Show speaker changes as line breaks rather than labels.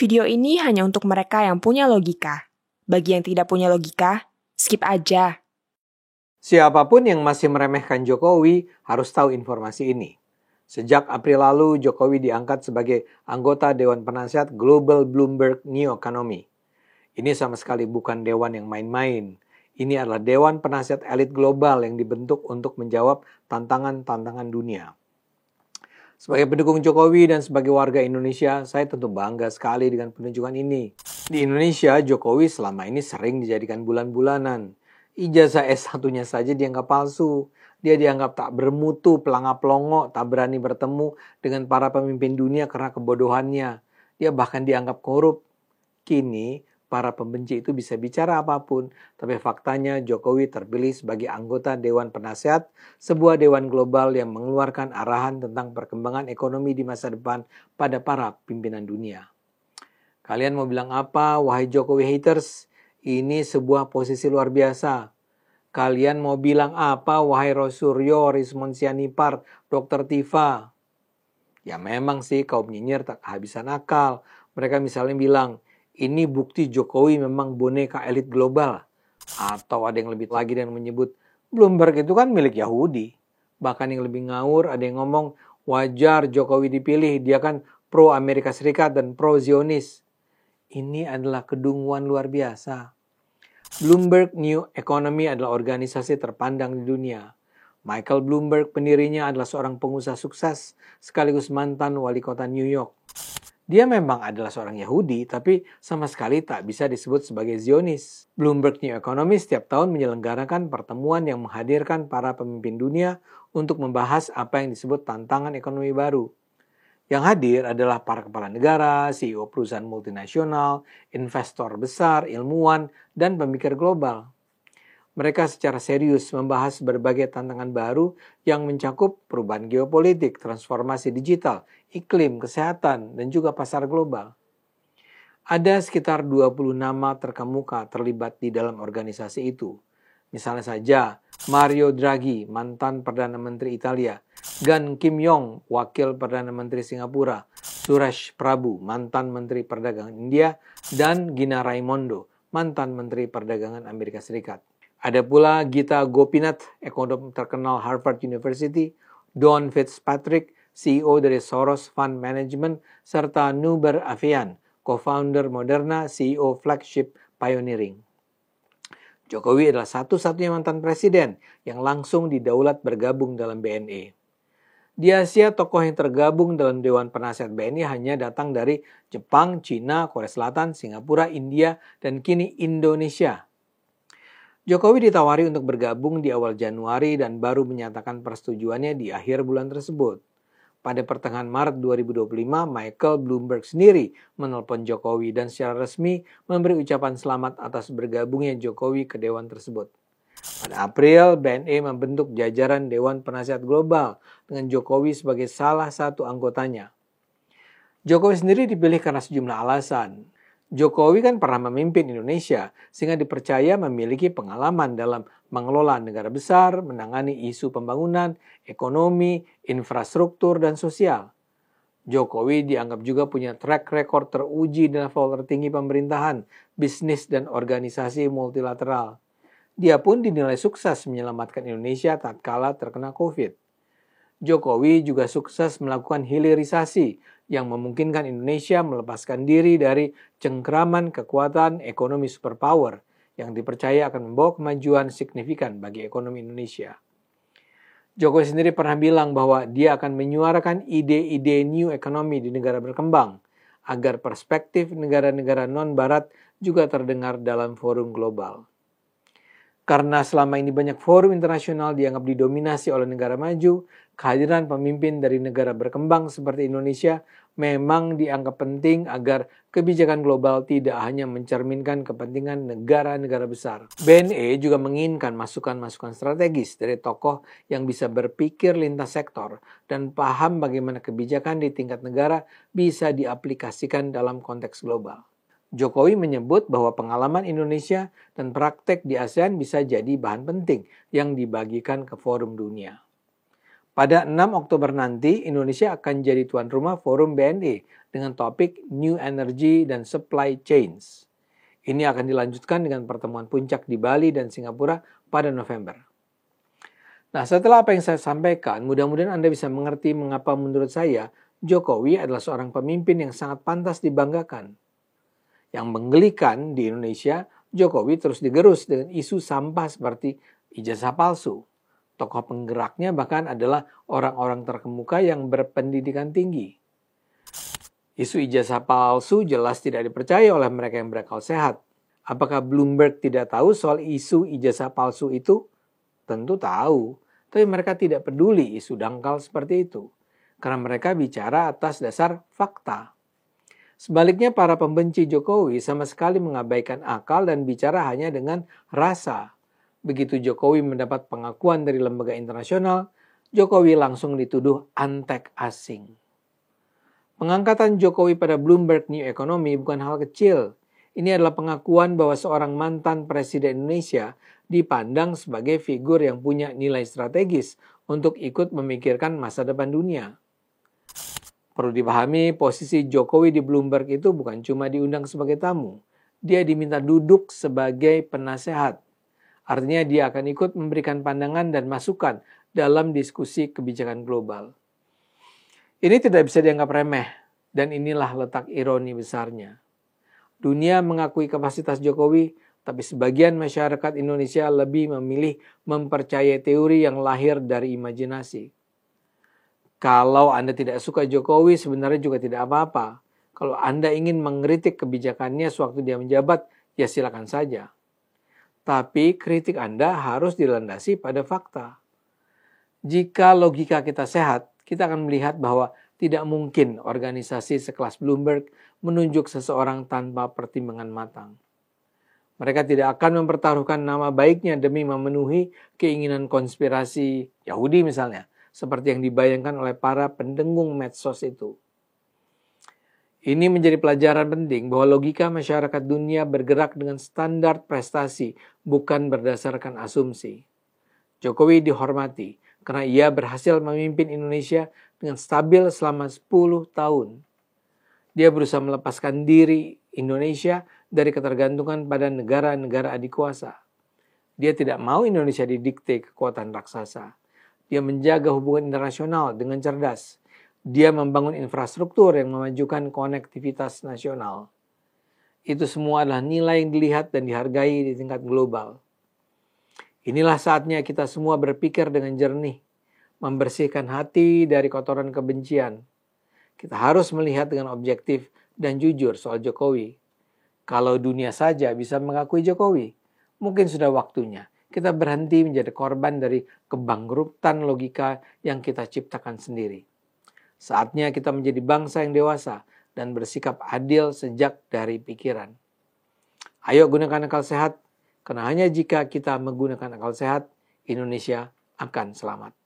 Video ini hanya untuk mereka yang punya logika. Bagi yang tidak punya logika, skip aja.
Siapapun yang masih meremehkan Jokowi harus tahu informasi ini. Sejak April lalu, Jokowi diangkat sebagai anggota Dewan Penasihat Global Bloomberg New Economy. Ini sama sekali bukan dewan yang main-main. Ini adalah Dewan Penasihat Elit Global yang dibentuk untuk menjawab tantangan-tantangan dunia. Sebagai pendukung Jokowi dan sebagai warga Indonesia, saya tentu bangga sekali dengan penunjukan ini. Di Indonesia, Jokowi selama ini sering dijadikan bulan-bulanan. Ijazah S1-nya saja dianggap palsu. Dia dianggap tak bermutu, pelangap-pelongo, tak berani bertemu dengan para pemimpin dunia karena kebodohannya. Dia bahkan dianggap korup. Kini, para pembenci itu bisa bicara apapun, tapi faktanya Jokowi terpilih sebagai anggota Dewan Penasihat, sebuah dewan global yang mengeluarkan arahan tentang perkembangan ekonomi di masa depan pada para pimpinan dunia. Kalian mau bilang apa, wahai Jokowi haters? Ini sebuah posisi luar biasa. Kalian mau bilang apa, wahai Rosuryo, Rismon Sianipar, Dr. Tifa? Ya memang sih kaum nyinyir tak kehabisan akal. Mereka misalnya bilang, ini bukti Jokowi memang boneka elit global. Atau ada yang lebih lagi dan menyebut, Bloomberg itu kan milik Yahudi. Bahkan yang lebih ngawur ada yang ngomong, wajar Jokowi dipilih, dia kan pro Amerika Serikat dan pro Zionis. Ini adalah kedunguan luar biasa. Bloomberg New Economy adalah organisasi terpandang di dunia. Michael Bloomberg, pendirinya, adalah seorang pengusaha sukses sekaligus mantan wali kota New York. Dia memang adalah seorang Yahudi, tapi sama sekali tak bisa disebut sebagai Zionis. Bloomberg New Economy setiap tahun menyelenggarakan pertemuan yang menghadirkan para pemimpin dunia untuk membahas apa yang disebut tantangan ekonomi baru. Yang hadir adalah para kepala negara, CEO perusahaan multinasional, investor besar, ilmuwan, dan pemikir global. Mereka secara serius membahas berbagai tantangan baru yang mencakup perubahan geopolitik, transformasi digital, iklim, kesehatan, dan juga pasar global. Ada sekitar 20 nama terkemuka terlibat di dalam organisasi itu. Misalnya saja, Mario Draghi, mantan Perdana Menteri Italia, Gan Kim Yong, wakil Perdana Menteri Singapura, Suresh Prabhu, mantan Menteri Perdagangan India, dan Gina Raimondo, mantan Menteri Perdagangan Amerika Serikat. Ada pula Gita Gopinath, ekonom terkenal Harvard University, Don Fitzpatrick, CEO dari Soros Fund Management, serta Nubar Avian, co-founder Moderna, CEO flagship Pioneering. Jokowi adalah satu-satunya mantan presiden yang langsung didaulat bergabung dalam BNI. Di Asia, tokoh yang tergabung dalam Dewan Penasihat BNI hanya datang dari Jepang, Cina, Korea Selatan, Singapura, India, dan kini Indonesia. Jokowi ditawari untuk bergabung di awal Januari dan baru menyatakan persetujuannya di akhir bulan tersebut. Pada pertengahan Maret 2025, Michael Bloomberg sendiri menelpon Jokowi dan secara resmi memberi ucapan selamat atas bergabungnya Jokowi ke dewan tersebut. Pada April, BNI membentuk jajaran Dewan Penasihat Global dengan Jokowi sebagai salah satu anggotanya. Jokowi sendiri dipilih karena sejumlah alasan. Jokowi kan pernah memimpin Indonesia sehingga dipercaya memiliki pengalaman dalam mengelola negara besar, menangani isu pembangunan, ekonomi, infrastruktur, dan sosial. Jokowi dianggap juga punya track record teruji di level tertinggi pemerintahan, bisnis, dan organisasi multilateral. Dia pun dinilai sukses menyelamatkan Indonesia tatkala terkena COVID. Jokowi juga sukses melakukan hilirisasi yang memungkinkan Indonesia melepaskan diri dari cengkraman kekuatan ekonomi superpower yang dipercaya akan membawa kemajuan signifikan bagi ekonomi Indonesia. Jokowi sendiri pernah bilang bahwa dia akan menyuarakan ide-ide new economy di negara berkembang agar perspektif negara-negara non-barat juga terdengar dalam forum global. Karena selama ini banyak forum internasional dianggap didominasi oleh negara maju, kehadiran pemimpin dari negara berkembang seperti Indonesia memang dianggap penting agar kebijakan global tidak hanya mencerminkan kepentingan negara-negara besar. BNI juga menginginkan masukan-masukan strategis dari tokoh yang bisa berpikir lintas sektor dan paham bagaimana kebijakan di tingkat negara bisa diaplikasikan dalam konteks global. Jokowi menyebut bahwa pengalaman Indonesia dan praktek di ASEAN bisa jadi bahan penting yang dibagikan ke forum dunia. Pada 6 Oktober nanti, Indonesia akan jadi tuan rumah Forum BNI dengan topik New Energy dan Supply Chains. Ini akan dilanjutkan dengan pertemuan puncak di Bali dan Singapura pada November. Nah, setelah apa yang saya sampaikan, mudah-mudahan Anda bisa mengerti mengapa menurut saya Jokowi adalah seorang pemimpin yang sangat pantas dibanggakan. Yang menggelikan di Indonesia, Jokowi terus digerus dengan isu sampah seperti ijazah palsu. Tokoh penggeraknya bahkan adalah orang-orang terkemuka yang berpendidikan tinggi. Isu ijazah palsu jelas tidak dipercaya oleh mereka yang berakal sehat. Apakah Bloomberg tidak tahu soal isu ijazah palsu itu? Tentu tahu, tapi mereka tidak peduli isu dangkal seperti itu. Karena mereka bicara atas dasar fakta. Sebaliknya para pembenci Jokowi sama sekali mengabaikan akal dan bicara hanya dengan rasa. Begitu Jokowi mendapat pengakuan dari lembaga internasional, Jokowi langsung dituduh antek asing. Pengangkatan Jokowi pada Bloomberg New Economy bukan hal kecil. Ini adalah pengakuan bahwa seorang mantan presiden Indonesia dipandang sebagai figur yang punya nilai strategis untuk ikut memikirkan masa depan dunia. Perlu dipahami, posisi Jokowi di Bloomberg itu bukan cuma diundang sebagai tamu. Dia diminta duduk sebagai penasehat. Artinya dia akan ikut memberikan pandangan dan masukan dalam diskusi kebijakan global. Ini tidak bisa dianggap remeh, dan inilah letak ironi besarnya. Dunia mengakui kapasitas Jokowi, tapi sebagian masyarakat Indonesia lebih memilih mempercayai teori yang lahir dari imajinasi. Kalau Anda tidak suka Jokowi, sebenarnya juga tidak apa-apa. Kalau Anda ingin mengkritik kebijakannya sewaktu dia menjabat, ya silakan saja. Tapi kritik Anda harus dilandasi pada fakta. Jika logika kita sehat, kita akan melihat bahwa tidak mungkin organisasi sekelas Bloomberg menunjuk seseorang tanpa pertimbangan matang. Mereka tidak akan mempertaruhkan nama baiknya demi memenuhi keinginan konspirasi Yahudi misalnya, seperti yang dibayangkan oleh para pendengung medsos itu. Ini menjadi pelajaran penting bahwa logika masyarakat dunia bergerak dengan standar prestasi, bukan berdasarkan asumsi. Jokowi dihormati karena ia berhasil memimpin Indonesia dengan stabil selama 10 tahun. Dia berusaha melepaskan diri Indonesia dari ketergantungan pada negara-negara adikuasa. Dia tidak mau Indonesia didikte kekuatan raksasa. Dia menjaga hubungan internasional dengan cerdas. Dia membangun infrastruktur yang memajukan konektivitas nasional. Itu semua adalah nilai yang dilihat dan dihargai di tingkat global. Inilah saatnya kita semua berpikir dengan jernih, membersihkan hati dari kotoran kebencian. Kita harus melihat dengan objektif dan jujur soal Jokowi. Kalau dunia saja bisa mengakui Jokowi, mungkin sudah waktunya kita berhenti menjadi korban dari kebangkrutan logika yang kita ciptakan sendiri. Saatnya kita menjadi bangsa yang dewasa dan bersikap adil sejak dari pikiran. Ayo gunakan akal sehat, karena hanya jika kita menggunakan akal sehat, Indonesia akan selamat.